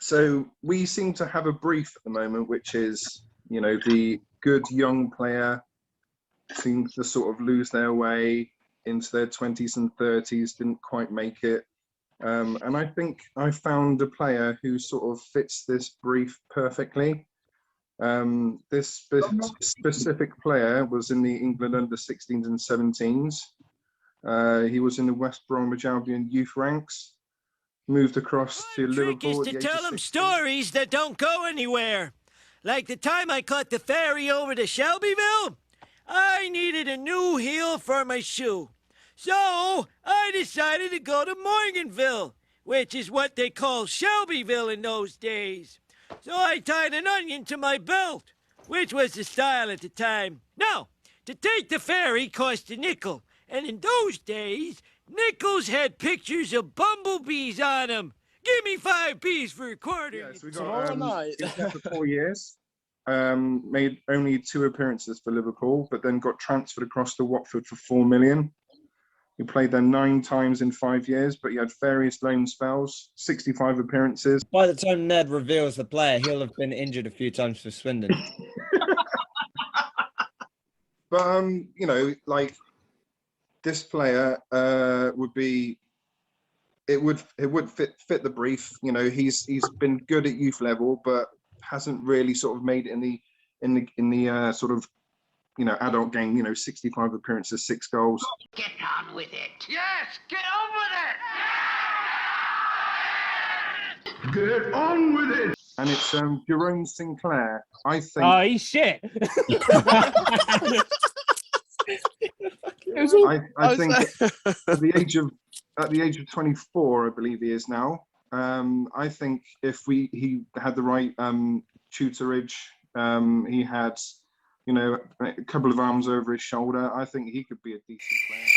So we seem to have a brief at the moment, which is, you know, the good young player seems to sort of lose their way into their 20s and 30s, didn't quite make it. And I think I found a player who sort of fits this brief perfectly. This specific player was in the England under 16s and 17s. He was in the West Bromwich Albion youth ranks. Moved across to Liverpool. The trick is to tell them stories that don't go anywhere. Like the time I caught the ferry over to Shelbyville. I needed a new heel for my shoe. So I decided to go to Morganville, which is what they call Shelbyville in those days. So I tied an onion to my belt, which was the style at the time. Now, to take the ferry cost a nickel, and in those days, nickels had pictures of bumblebees on them. Give me 5 B's for a quarter. Yeah, so we got he was there for 4 years. Made only 2 appearances for Liverpool, but then got transferred across to Watford for 4 million. He played there 9 times in 5 years, but he had various loan spells, 65 appearances. By the time Ned reveals the player, he'll have been injured a few times for Swindon. But you know, like this player would fit the brief. You know, he's been good at youth level, but hasn't really sort of made it in the sort of, you know, adult game. You know, 65 appearances, 6 goals. Get on with it. Yes, get on with it. Get on with it. And it's Jerome Sinclair. I think. Oh, he's shit. I think at the age of 24, I believe he is now. I think if he had the right tutorage, he had, you know, a couple of arms over his shoulder, I think he could be a decent player.